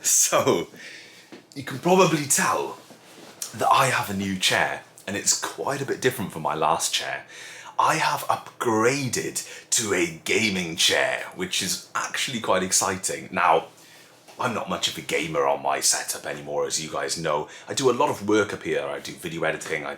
So, you can probably tell that I have a new chair, and it's quite a bit different from my last chair. I have upgraded to a gaming chair, which is actually quite exciting. Now, I'm not much of a gamer on my setup anymore, as you guys know. I do a lot of work up here. I do video editing, I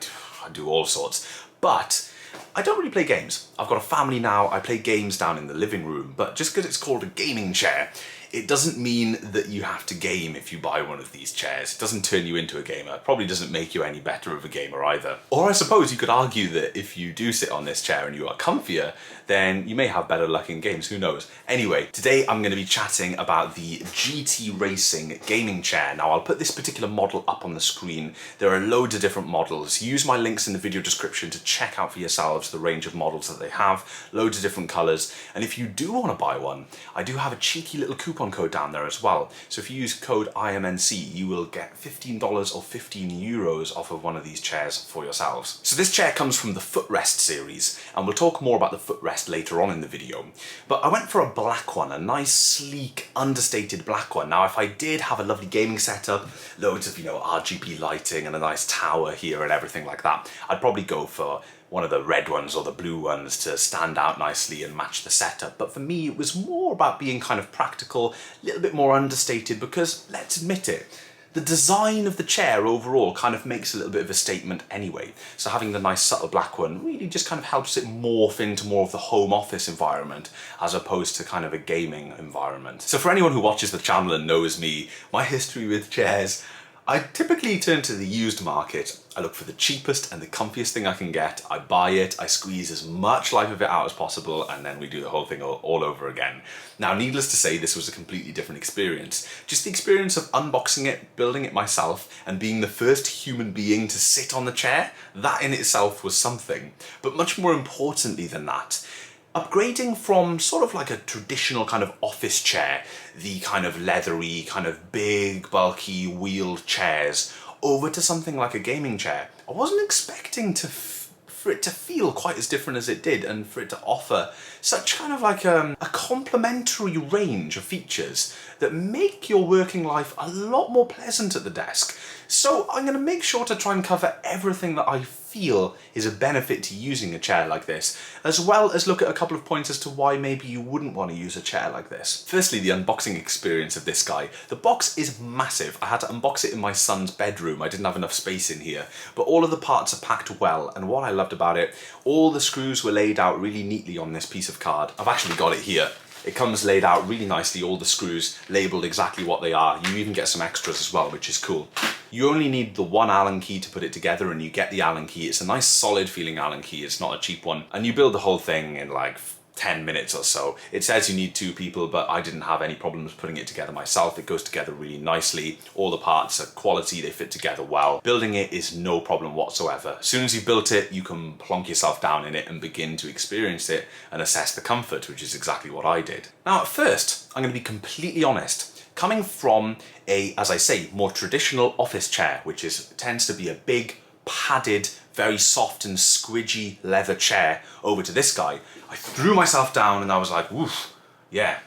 do all sorts, but I don't really play games. I've got a family now, I play games down in the living room, but just because it's called a gaming chair, it doesn't mean that you have to game if you buy one of these chairs. It doesn't turn you into a gamer. It probably doesn't make you any better of a gamer either. Or I suppose you could argue that if you do sit on this chair and you are comfier, then you may have better luck in games, who knows. Anyway, today I'm going to be chatting about the GT Racing gaming chair. Now I'll put this particular model up on the screen. There are loads of different models. Use my links in the video description to check out for yourselves the range of models that they have, loads of different colours. And if you do want to buy one, I do have a cheeky little coupon code down there as well. So if you use code IMNC, you will get $15 or 15 euros off of one of these chairs for yourselves. So this chair comes from the Footrest series, and we'll talk more about the Footrest later on in the video. But I went for a black one, a nice, sleek, understated black one. Now, if I did have a lovely gaming setup, loads of, RGB lighting and a nice tower here and everything like that, I'd probably go for one of the red ones or the blue ones to stand out nicely and match the setup. But for me, it was more about being kind of practical, a little bit more understated, because let's admit it, the design of the chair overall kind of makes a little bit of a statement anyway. So having the nice subtle black one really just kind of helps it morph into more of the home office environment as opposed to kind of a gaming environment. So for anyone who watches the channel and knows me, my history with chairs, I typically turn to the used market. I look for the cheapest and the comfiest thing I can get. I buy it, I squeeze as much life of it out as possible, and then we do the whole thing all over again. Now, needless to say, this was a completely different experience. Just the experience of unboxing it, building it myself, and being the first human being to sit on the chair, that in itself was something. But much more importantly than that, upgrading from sort of like a traditional kind of office chair, the kind of leathery, kind of big, bulky, wheeled chairs, over to something like a gaming chair. I wasn't expecting for it to feel quite as different as it did, and for it to offer such kind of like a complementary range of features that make your working life a lot more pleasant at the desk. So I'm going to make sure to try and cover everything that I feel is a benefit to using a chair like this, as well as look at a couple of points as to why maybe you wouldn't want to use a chair like this. Firstly, the unboxing experience of this guy. The box is massive. I had to unbox it in my son's bedroom. I didn't have enough space in here, but all of the parts are packed well, and what I loved about it, all the screws were laid out really neatly on this piece of card. I've actually got it here. It comes laid out really nicely, all the screws labelled exactly what they are. You even get some extras as well, which is cool. You only need the one Allen key to put it together, and you get the Allen key. It's a nice solid feeling Allen key, it's not a cheap one. And you build the whole thing in like 10 minutes or so. It says you need 2 people, but I didn't have any problems putting it together myself. It goes together really nicely. All the parts are quality, they fit together well. Building it is no problem whatsoever. As soon as you've built it, you can plonk yourself down in it and begin to experience it and assess the comfort, which is exactly what I did. Now, at first, I'm going to be completely honest. Coming from a, as I say, more traditional office chair, which tends to be a big, padded, very soft and squidgy leather chair, over to this guy, I threw myself down and I was like, woof, yeah,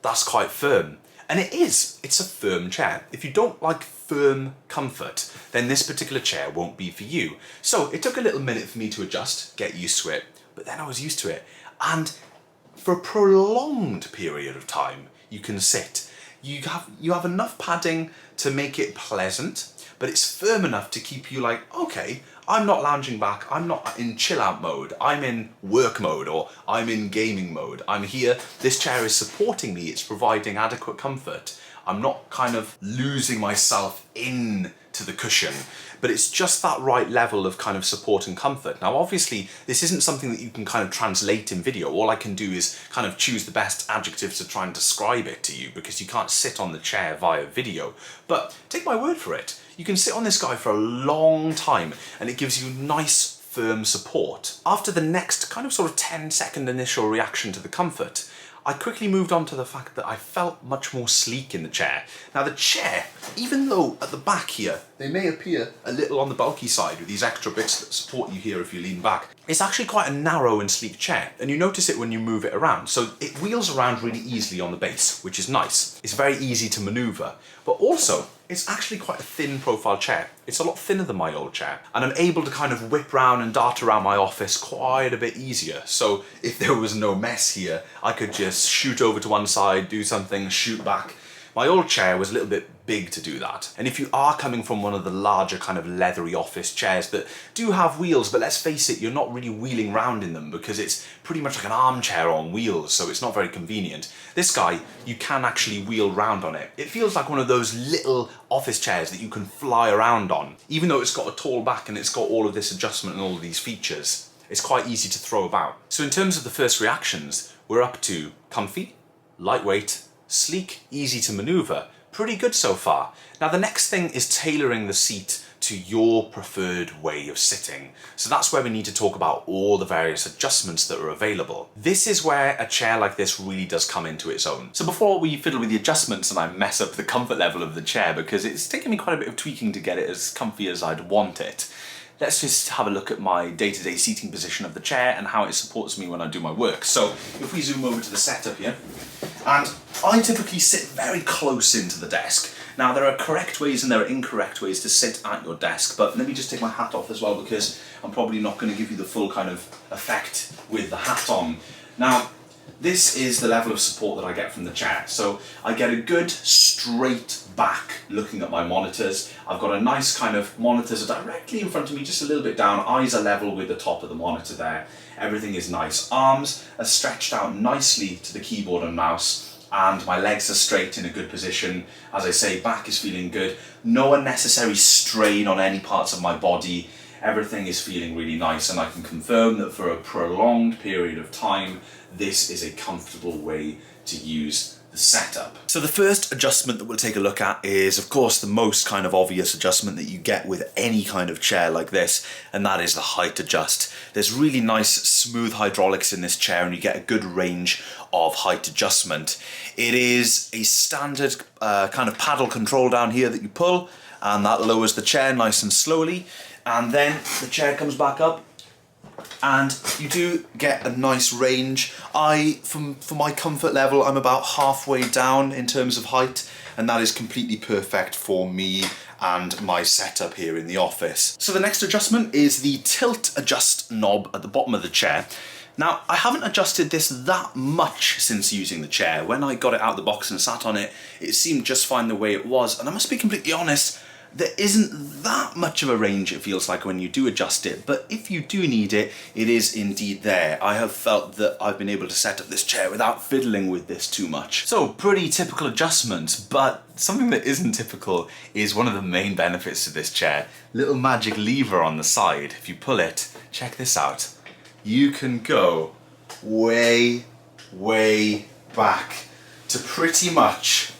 that's quite firm. And it is, it's a firm chair. If you don't like firm comfort, then this particular chair won't be for you. So it took a little minute for me to adjust, get used to it, but then I was used to it. And for a prolonged period of time, you can sit. You have enough padding to make it pleasant, but it's firm enough to keep you like, okay, I'm not lounging back, I'm not in chill out mode, I'm in work mode, or I'm in gaming mode. I'm here, this chair is supporting me, it's providing adequate comfort. I'm not kind of losing myself into the cushion, but it's just that right level of kind of support and comfort. Now, obviously, this isn't something that you can kind of translate in video. All I can do is kind of choose the best adjectives to try and describe it to you, because you can't sit on the chair via video. But take my word for it, you can sit on this guy for a long time and it gives you nice, firm support. After the next kind of sort of 10-second initial reaction to the comfort, I quickly moved on to the fact that I felt much more sleek in the chair. Now the chair, even though at the back here, they may appear a little on the bulky side with these extra bits that support you here if you lean back, It's actually quite a narrow and sleek chair, and you notice it when you move it around. So it wheels around really easily on the base, which is nice. It's very easy to maneuver, but also it's actually quite a thin profile chair. It's a lot thinner than my old chair, and I'm able to kind of whip round and dart around my office quite a bit easier. So if there was no mess here, I could just shoot over to one side, do something, shoot back. My old chair was a little bit big to do that. And if you are coming from one of the larger kind of leathery office chairs that do have wheels, but let's face it, you're not really wheeling round in them because it's pretty much like an armchair on wheels, so it's not very convenient. This guy, you can actually wheel round on it. It feels like one of those little office chairs that you can fly around on. Even though it's got a tall back and it's got all of this adjustment and all of these features, it's quite easy to throw about. So in terms of the first reactions, we're up to comfy, lightweight, sleek, easy to maneuver. Pretty good so far. Now the next thing is tailoring the seat to your preferred way of sitting. So that's where we need to talk about all the various adjustments that are available. This is where a chair like this really does come into its own. So before we fiddle with the adjustments and I mess up the comfort level of the chair, because it's taken me quite a bit of tweaking to get it as comfy as I'd want it, let's just have a look at my day-to-day seating position of the chair and how it supports me when I do my work. So if we zoom over to the setup here, and I typically sit very close into the desk. Now there are correct ways and there are incorrect ways to sit at your desk, but let me just take my hat off as well because I'm probably not going to give you the full kind of effect with the hat on. Now this is the level of support that I get from the chair. So I get a good straight back looking at my monitors. I've got a nice kind of monitors directly in front of me, just a little bit down. Eyes are level with the top of the monitor there. Everything is nice. Arms are stretched out nicely to the keyboard and mouse, and my legs are straight in a good position. As I say, back is feeling good. No unnecessary strain on any parts of my body. Everything is feeling really nice, and I can confirm that for a prolonged period of time, this is a comfortable way to use the setup. So the first adjustment that we'll take a look at is, of course, the most kind of obvious adjustment that you get with any kind of chair like this, and that is the height adjust. There's really nice smooth hydraulics in this chair and you get a good range of height adjustment. It is a standard kind of paddle control down here that you pull, and that lowers the chair nice and slowly, and then the chair comes back up and you do get a nice range. For my comfort level, I'm about halfway down in terms of height, and that is completely perfect for me and my setup here in the office. So the next adjustment is the tilt adjust knob at the bottom of the chair. Now, I haven't adjusted this that much since using the chair. When I got it out of the box and sat on it, it seemed just fine the way it was, and I must be completely honest, there isn't that much of a range, it feels like, when you do adjust it, but if you do need it, it is indeed there. I have felt that I've been able to set up this chair without fiddling with this too much. So, pretty typical adjustments, but something that isn't typical is one of the main benefits to this chair. Little magic lever on the side. If you pull it, check this out. You can go way, way back to pretty much,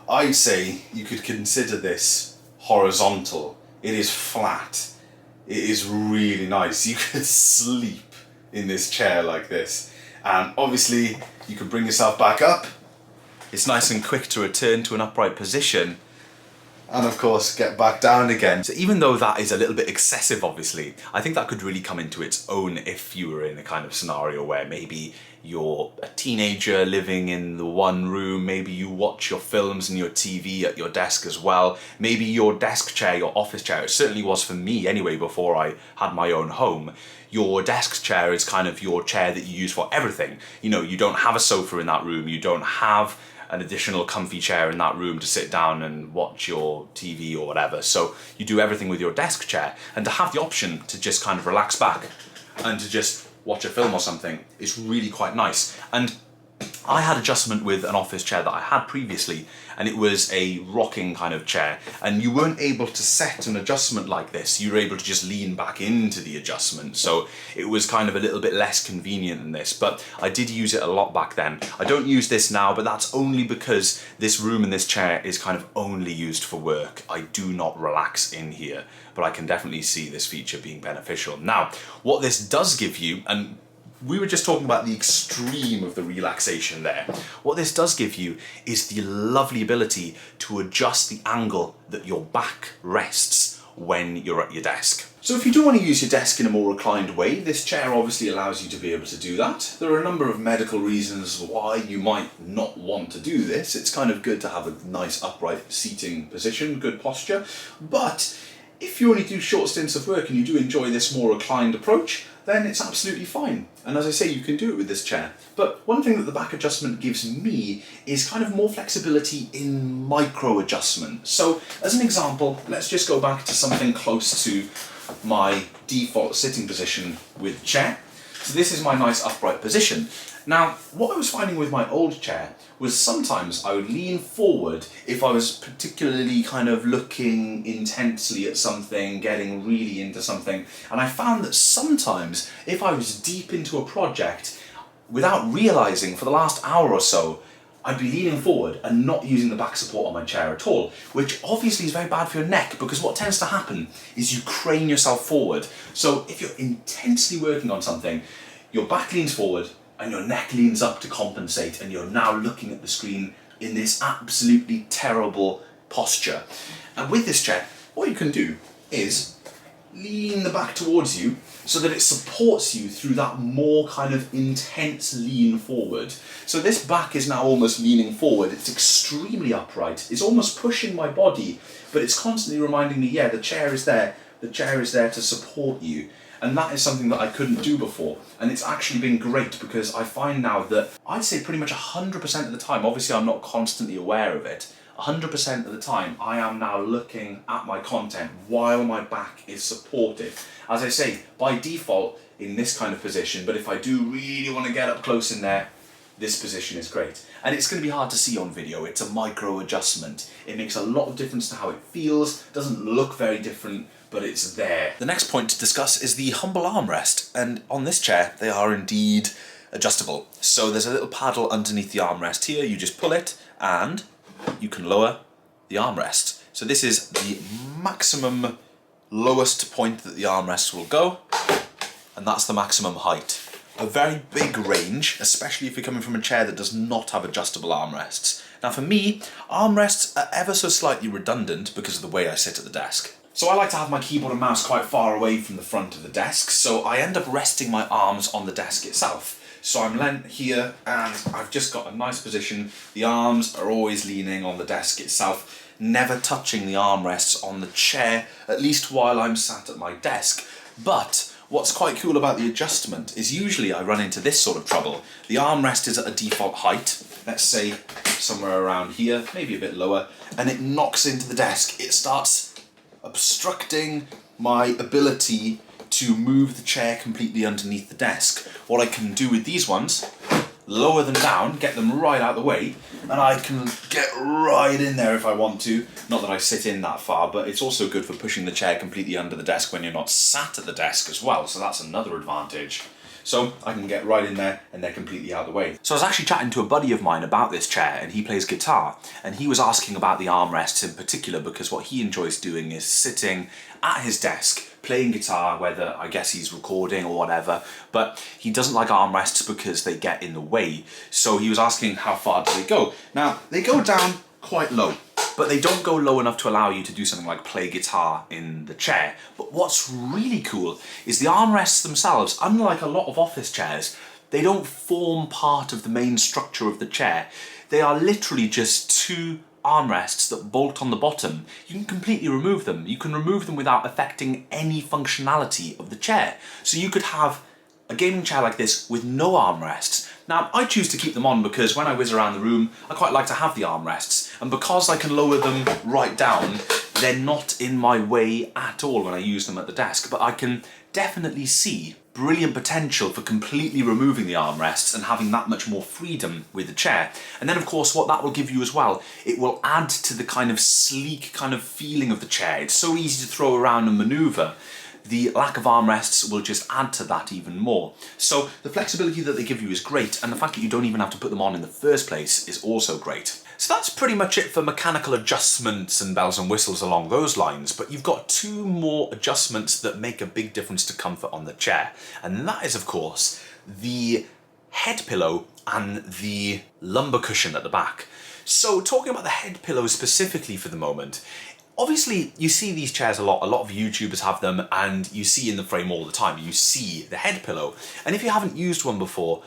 I'd say you could consider this horizontal. It is flat. It is really nice. You could sleep in this chair like this. And obviously you can bring yourself back up. It's nice and quick to return to an upright position. And of course get back down again. So even though that is a little bit excessive, obviously, I think that could really come into its own if you were in a kind of scenario where maybe you're a teenager living in the one room, maybe you watch your films and your TV at your desk as well, maybe your desk chair, your office chair, it certainly was for me anyway before I had my own home, your desk chair is kind of your chair that you use for everything. You know, you don't have a sofa in that room, you don't have an additional comfy chair in that room to sit down and watch your TV or whatever, so you do everything with your desk chair, and to have the option to just kind of relax back and to just watch a film or something is really quite nice. And I had adjustment with an office chair that I had previously, and it was a rocking kind of chair, and you weren't able to set an adjustment like this. You were able to just lean back into the adjustment, so it was kind of a little bit less convenient than this, but I did use it a lot back then. I don't use this now, but that's only because this room and this chair is kind of only used for work. I do not relax in here, but I can definitely see this feature being beneficial. Now, what this does give you, and we were just talking about the extreme of the relaxation there. What this does give you is the lovely ability to adjust the angle that your back rests when you're at your desk. So if you do want to use your desk in a more reclined way, this chair obviously allows you to be able to do that. There are a number of medical reasons why you might not want to do this. It's kind of good to have a nice upright seating position, good posture, but if you only do short stints of work and you do enjoy this more reclined approach, then it's absolutely fine. And as I say, you can do it with this chair. But one thing that the back adjustment gives me is kind of more flexibility in micro adjustment. So as an example, let's just go back to something close to my default sitting position with the chair. So this is my nice upright position. Now, what I was finding with my old chair was sometimes I would lean forward if I was particularly kind of looking intensely at something, getting really into something, and I found that sometimes if I was deep into a project, without realising for the last hour or so, I'd be leaning forward and not using the back support on my chair at all, which obviously is very bad for your neck, because what tends to happen is you crane yourself forward. So if you're intensely working on something, your back leans forward and your neck leans up to compensate, and you're now looking at the screen in this absolutely terrible posture. And with this chair, what you can do is lean the back towards you so that it supports you through that more kind of intense lean forward. So this back is now almost leaning forward. It's extremely upright. It's almost pushing my body, but it's constantly reminding me, yeah, the chair is there. The chair is there to support you. And that is something that I couldn't do before. And it's actually been great, because I find now that I'd say pretty much 100% of the time, obviously I'm not constantly aware of it, 100% of the time I am now looking at my content while my back is supported. As I say, by default in this kind of position, but if I do really want to get up close in there, this position is great. And it's going to be hard to see on video. It's a micro adjustment. It makes a lot of difference to how it feels. It doesn't look very different, but it's there. The next point to discuss is the humble armrest, and on this chair they are indeed adjustable. So there's a little paddle underneath the armrest here. You just pull it and you can lower the armrest. So this is the maximum lowest point that the armrest will go, and that's the maximum height. A very big range, especially if you're coming from a chair that does not have adjustable armrests. Now for me, armrests are ever so slightly redundant because of the way I sit at the desk. So I like to have my keyboard and mouse quite far away from the front of the desk, so I end up resting my arms on the desk itself. So I'm leant here and I've just got a nice position. The arms are always leaning on the desk itself, never touching the armrests on the chair, at least while I'm sat at my desk. But what's quite cool about the adjustment is usually I run into this sort of trouble. The armrest is at a default height, let's say somewhere around here, maybe a bit lower, and it knocks into the desk. It starts obstructing my ability to move the chair completely underneath the desk. What I can do with these ones, lower them down, get them right out of the way, and I can get right in there if I want to. Not that I sit in that far, but it's also good for pushing the chair completely under the desk when you're not sat at the desk as well, so that's another advantage. So I can get right in there and they're completely out of the way. So I was actually chatting to a buddy of mine about this chair, and he plays guitar, and he was asking about the armrests in particular because what he enjoys doing is sitting at his desk playing guitar, whether I guess he's recording or whatever, but he doesn't like armrests because they get in the way. So he was asking how far do they go? Now they go down quite low, but they don't go low enough to allow you to do something like play guitar in the chair. But what's really cool is the armrests themselves, unlike a lot of office chairs, they don't form part of the main structure of the chair. They are literally just two armrests that bolt on the bottom. You can completely remove them. You can remove them without affecting any functionality of the chair. So you could have a gaming chair like this with no armrests. Now, I choose to keep them on because when I whiz around the room, I quite like to have the armrests. And because I can lower them right down, they're not in my way at all when I use them at the desk. But I can definitely see brilliant potential for completely removing the armrests and having that much more freedom with the chair. And then of course what that will give you as well, it will add to the kind of sleek kind of feeling of the chair. It's so easy to throw around and maneuver. The lack of armrests will just add to that even more. So the flexibility that they give you is great, and the fact that you don't even have to put them on in the first place is also great. So that's pretty much it for mechanical adjustments and bells and whistles along those lines, but you've got two more adjustments that make a big difference to comfort on the chair, and that is of course the head pillow and the lumbar cushion at the back. So talking about the head pillow specifically for the moment, Obviously, you see these chairs a lot of YouTubers have them, and you see in the frame all the time, you see the head pillow. And if you haven't used one before,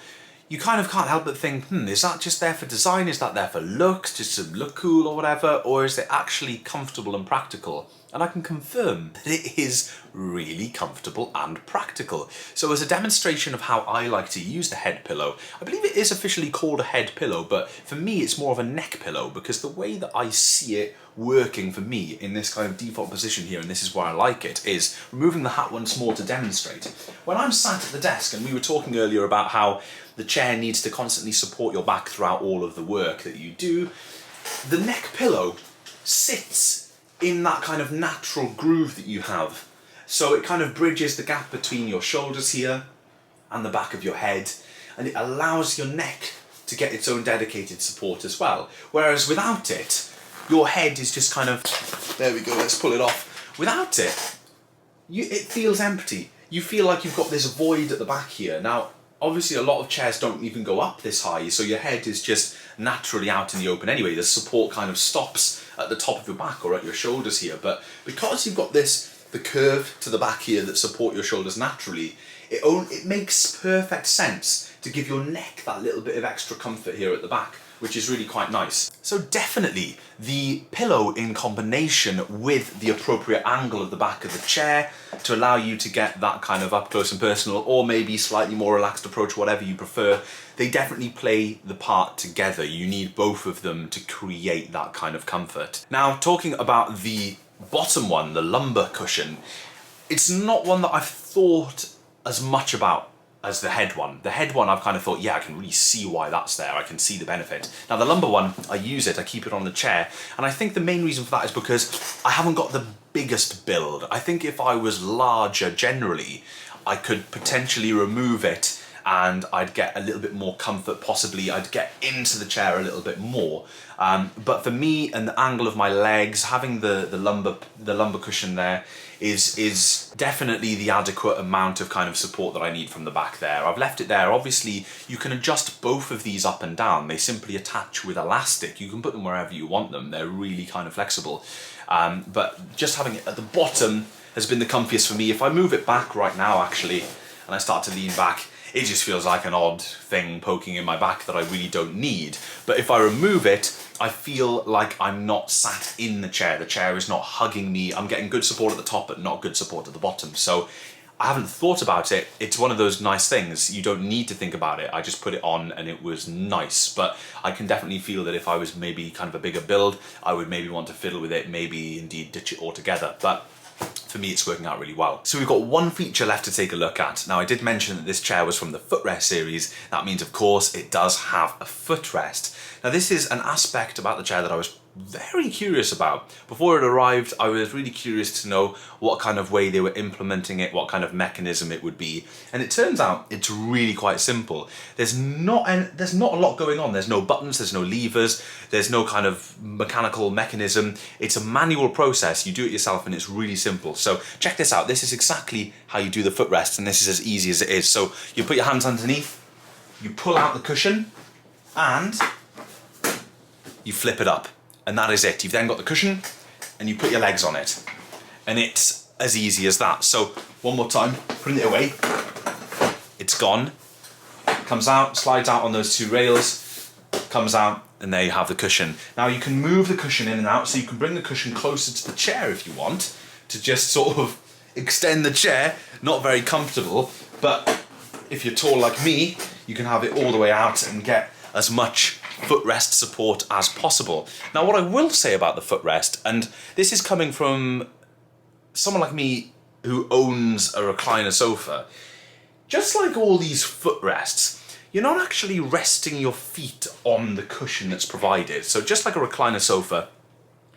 you kind of can't help but think, is that just there for design? Is that there for looks, just to look cool or whatever? Or is it actually comfortable and practical? And I can confirm that it is really comfortable and practical. So as a demonstration of how I like to use the head pillow, I believe it is officially called a head pillow, but for me it's more of a neck pillow, because the way that I see it working for me in this kind of default position here, and this is where I like it, is removing the hat once more to demonstrate. When I'm sat at the desk, and we were talking earlier about how the chair needs to constantly support your back throughout all of the work that you do, the neck pillow sits in that kind of natural groove that you have. So it kind of bridges the gap between your shoulders here and the back of your head, and it allows your neck to get its own dedicated support as well. Whereas without it, your head is just kind of, there we go, let's pull it off. Without it, it feels empty. You feel like you've got this void at the back here. Now, obviously a lot of chairs don't even go up this high, so your head is just naturally out in the open anyway. The support kind of stops at the top of your back or at your shoulders here, but because you've got the curve to the back here that support your shoulders naturally, it makes perfect sense to give your neck that little bit of extra comfort here at the back, which is really quite nice. So definitely the pillow in combination with the appropriate angle of the back of the chair to allow you to get that kind of up close and personal, or maybe slightly more relaxed approach, whatever you prefer, they definitely play the part together. You need both of them to create that kind of comfort. Now, talking about the bottom one, the lumbar cushion, it's not one that I've thought as much about as the head one. The head one I've kind of thought, yeah, I can really see why that's there, I can see the benefit. Now the lumbar one, I use it, I keep it on the chair, and I think the main reason for that is because I haven't got the biggest build. I think if I was larger generally, I could potentially remove it and I'd get a little bit more comfort, possibly I'd get into the chair a little bit more. But for me and the angle of my legs, having the lumbar cushion there is definitely the adequate amount of kind of support that I need from the back there. I've left it there. Obviously, you can adjust both of these up and down. They simply attach with elastic. You can put them wherever you want them. They're really kind of flexible. But just having it at the bottom has been the comfiest for me. If I move it back right now, actually, and I start to lean back, it just feels like an odd thing poking in my back that I really don't need. But if I remove it, I feel like I'm not sat in the chair. The chair is not hugging me. I'm getting good support at the top, but not good support at the bottom. So I haven't thought about it. It's one of those nice things. You don't need to think about it. I just put it on and it was nice. But I can definitely feel that if I was maybe kind of a bigger build, I would maybe want to fiddle with it, maybe indeed ditch it altogether. But for me, it's working out really well. So we've got one feature left to take a look at. Now, I did mention that this chair was from the footrest series. That means, of course, it does have a footrest. Now, this is an aspect about the chair that I was very curious about. Before it arrived, I was really curious to know what kind of way they were implementing it, what kind of mechanism it would be. And it turns out it's really quite simple. There's not a lot going on. There's no buttons, there's no levers, there's no kind of mechanical mechanism. It's a manual process. You do it yourself and it's really simple. So check this out. This is exactly how you do the footrest, and this is as easy as it is. So you put your hands underneath, you pull out the cushion, and you flip it up. And that is it. You've then got the cushion and you put your legs on it. And it's as easy as that. So one more time, putting it away. It's gone. Comes out, slides out on those two rails, comes out, and there you have the cushion. Now you can move the cushion in and out, so you can bring the cushion closer to the chair if you want, to just sort of extend the chair. Not very comfortable, but if you're tall like me, you can have it all the way out and get as much footrest support as possible. Now, what I will say about the footrest, and this is coming from someone like me who owns a recliner sofa, just like all these footrests, you're not actually resting your feet on the cushion that's provided. So just like a recliner sofa,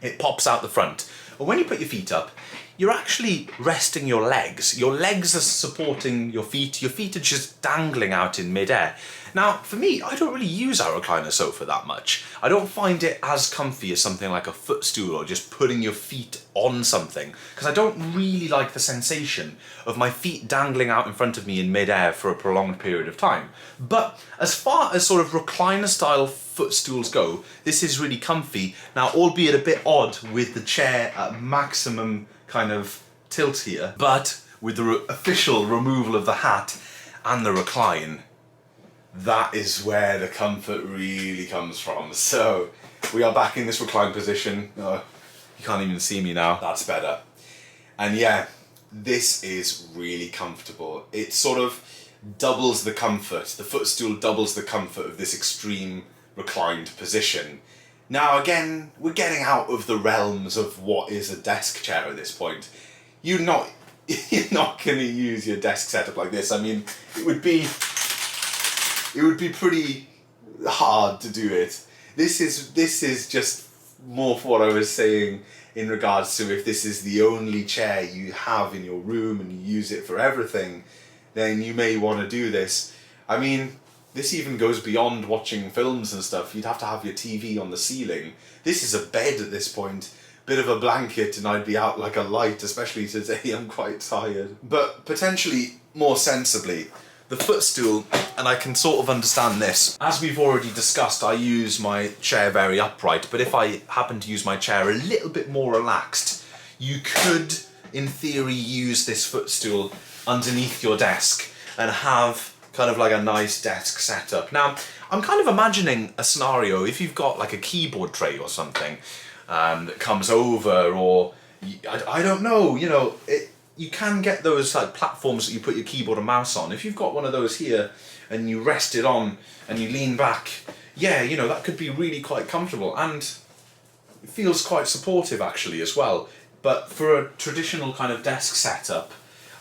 it pops out the front. But when you put your feet up, you're actually resting your legs. Your legs are supporting your feet are just dangling out in midair. Now, for me, I don't really use our recliner sofa that much. I don't find it as comfy as something like a footstool or just putting your feet on something, because I don't really like the sensation of my feet dangling out in front of me in midair for a prolonged period of time. But as far as sort of recliner style footstools go, this is really comfy. Now, albeit a bit odd with the chair maximum kind of tilt here, but with the official removal of the hat and the recline, that is where the comfort really comes from. So we are back in this recline position. Oh, you can't even see me now. That's better. And yeah, this is really comfortable. It sort of doubles the comfort. The footstool doubles the comfort of this extreme reclined position. Now again, we're getting out of the realms of what is a desk chair at this point. You're not going to use your desk setup like this. I mean, it would be pretty hard to do it. This is just more for what I was saying in regards to if this is the only chair you have in your room and you use it for everything, then you may want to do this. I mean, this even goes beyond watching films and stuff. You'd have to have your TV on the ceiling. This is a bed at this point. Bit of a blanket and I'd be out like a light, especially today. I'm quite tired. But potentially more sensibly, the footstool, and I can sort of understand this. As we've already discussed, I use my chair very upright, but if I happen to use my chair a little bit more relaxed, you could, in theory, use this footstool underneath your desk and have kind of like a nice desk setup. Now, I'm kind of imagining a scenario if you've got like a keyboard tray or something that comes over, or I don't know, you know, you can get those like platforms that you put your keyboard and mouse on. If you've got one of those here and you rest it on and you lean back, yeah, you know, that could be really quite comfortable and it feels quite supportive actually as well. But for a traditional kind of desk setup,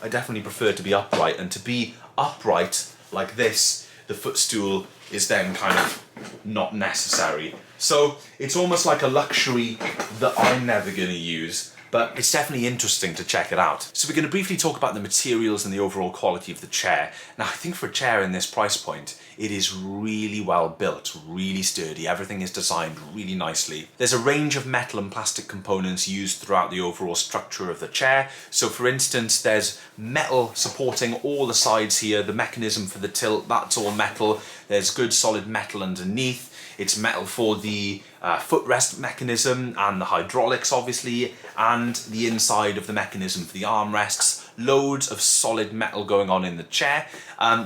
I definitely prefer to be upright, and to be upright like this, the footstool is then kind of not necessary. So it's almost like a luxury that I'm never going to use, but it's definitely interesting to check it out. So we're going to briefly talk about the materials and the overall quality of the chair. Now, I think for a chair in this price point, it is really well built, really sturdy. Everything is designed really nicely. There's a range of metal and plastic components used throughout the overall structure of the chair. So for instance, there's metal supporting all the sides here. The mechanism for the tilt, that's all metal. There's good solid metal underneath. It's metal for the footrest mechanism and the hydraulics obviously, and the inside of the mechanism for the armrests. Loads of solid metal going on in the chair.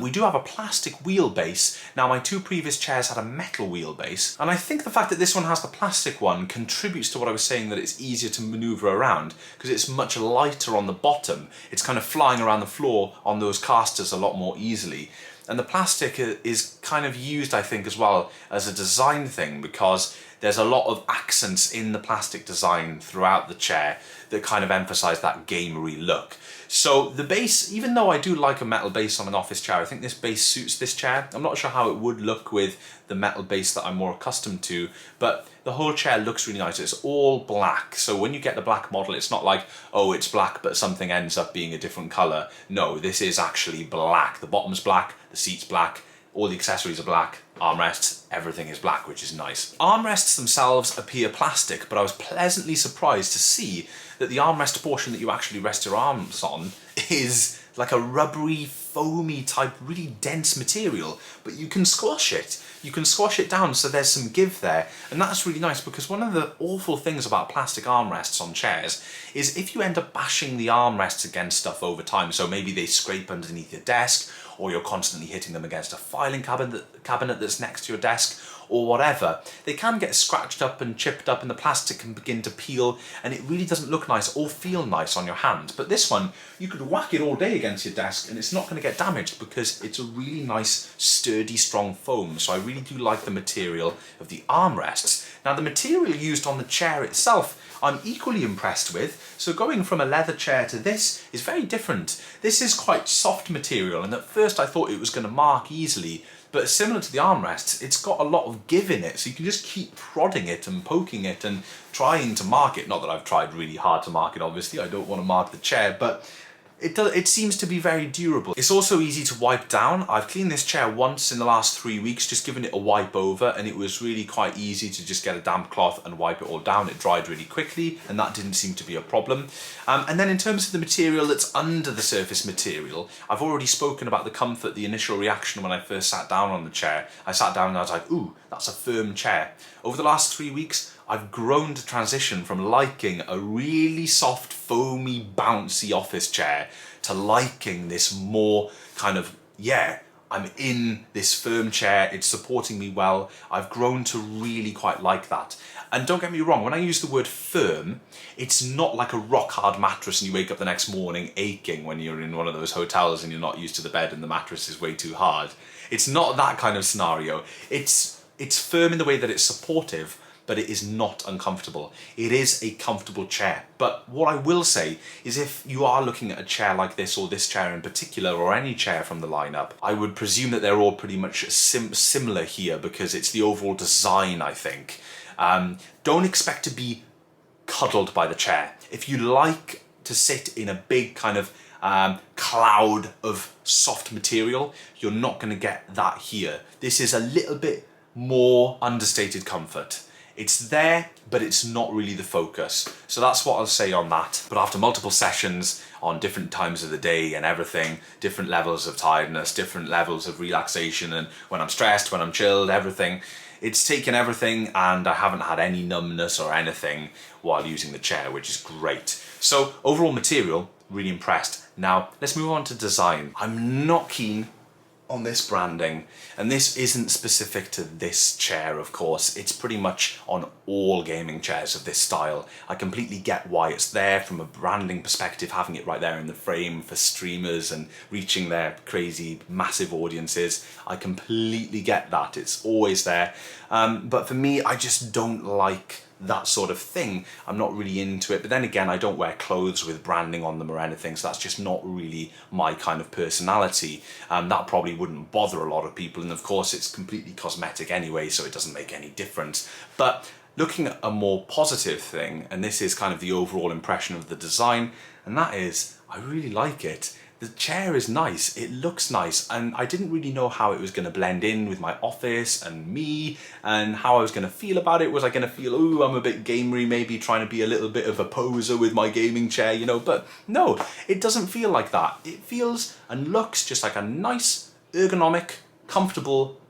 We do have a plastic wheelbase. Now, my two previous chairs had a metal wheelbase, and I think the fact that this one has the plastic one contributes to what I was saying, that it's easier to maneuver around because it's much lighter on the bottom. It's kind of flying around the floor on those casters a lot more easily. And the plastic is kind of used, I think, as well as a design thing, because there's a lot of accents in the plastic design throughout the chair that kind of emphasize that gamery look. So the base, even though I do like a metal base on an office chair, I think this base suits this chair. I'm not sure how it would look with the metal base that I'm more accustomed to, but the whole chair looks really nice. It's all black, so when you get the black model, it's not like, oh, it's black but something ends up being a different color. No, this is actually black. The bottom's black, the seat's black, all the accessories are black, armrests, everything is black, which is nice. Armrests themselves appear plastic, but I was pleasantly surprised to see that the armrest portion that you actually rest your arms on is like a rubbery, foamy type, really dense material, but you can squash it. You can squash it down, so there's some give there, and that's really nice, because one of the awful things about plastic armrests on chairs is if you end up bashing the armrests against stuff over time, so maybe they scrape underneath your desk, or you're constantly hitting them against a filing cabinet that's next to your desk, or whatever, they can get scratched up and chipped up and the plastic can begin to peel, and it really doesn't look nice or feel nice on your hand. But this one, you could whack it all day against your desk and it's not going to get damaged because it's a really nice, sturdy, strong foam. So I really do like the material of the armrests. Now, the material used on the chair itself, I'm equally impressed with. So going from a leather chair to this is very different. This is quite soft material, and at first I thought it was going to mark easily, but similar to the armrests, it's got a lot of give in it, so you can just keep prodding it and poking it and trying to mark it. Not that I've tried really hard to mark it, obviously, I don't want to mark the chair, but it seems to be very durable. It's also easy to wipe down. I've cleaned this chair once in the last 3 weeks, just given it a wipe over, and it was really quite easy to just get a damp cloth and wipe it all down. It dried really quickly, and that didn't seem to be a problem. And then in terms of the material that's under the surface material, I've already spoken about the comfort, the initial reaction when I first sat down on the chair. I sat down and I was like, ooh, that's a firm chair. Over the last 3 weeks, I've grown to transition from liking a really soft, foamy, bouncy office chair to liking this more kind of, yeah, I'm in this firm chair, it's supporting me well. I've grown to really quite like that. And don't get me wrong, when I use the word firm, it's not like a rock hard mattress and you wake up the next morning aching when you're in one of those hotels and you're not used to the bed and the mattress is way too hard. It's not that kind of scenario. It's firm in the way that it's supportive, but it is not uncomfortable. It is a comfortable chair. But what I will say is if you are looking at a chair like this, or this chair in particular, or any chair from the lineup, I would presume that they're all pretty much similar here because it's the overall design, I think. Don't expect to be cuddled by the chair. If you like to sit in a big kind of cloud of soft material, you're not going to get that here. This is a little bit more understated comfort. It's there, but it's not really the focus. So that's what I'll say on that. But after multiple sessions on different times of the day and everything, different levels of tiredness, different levels of relaxation, and when I'm stressed, when I'm chilled, everything, it's taken everything and I haven't had any numbness or anything while using the chair, which is great. So overall material, really impressed. Now let's move on to design. I'm not keen on this branding, and this isn't specific to this chair, of course. It's pretty much on all gaming chairs of this style. I completely get why it's there from a branding perspective, having it right there in the frame for streamers and reaching their crazy massive audiences. I completely get that, it's always there. But for me, I just don't like that sort of thing. I'm not really into it, but then again, I don't wear clothes with branding on them or anything, so that's just not really my kind of personality. That probably wouldn't bother a lot of people, and of course it's completely cosmetic anyway, so it doesn't make any difference. But looking at a more positive thing, and this is kind of the overall impression of the design, and that is, I really like it. The chair is nice, it looks nice, and I didn't really know how it was going to blend in with my office and me, and how I was going to feel about it. Was I going to feel, oh, I'm a bit gamery, maybe trying to be a little bit of a poser with my gaming chair, you know, but no, it doesn't feel like that. It feels and looks just like a nice, ergonomic, comfortable,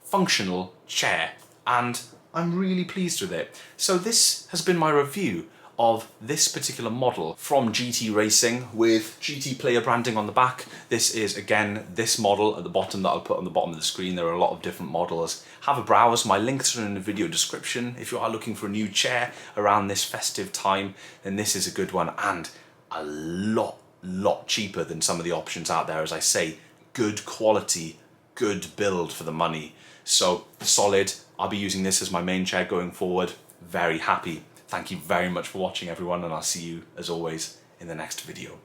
functional chair, and I'm really pleased with it. So this has been my review of this particular model from GT Racing with GT player branding on the back. This is again this model at the bottom that I'll put on the bottom of the screen. There are a lot of different models. Have a browse, my links are in the video description. If you are looking for a new chair around this festive time, then this is a good one, and a lot cheaper than some of the options out there. As I say, good quality, good build for the money. So solid. I'll be using this as my main chair going forward. Very happy. Thank you very much for watching, everyone, and I'll see you, as always, in the next video.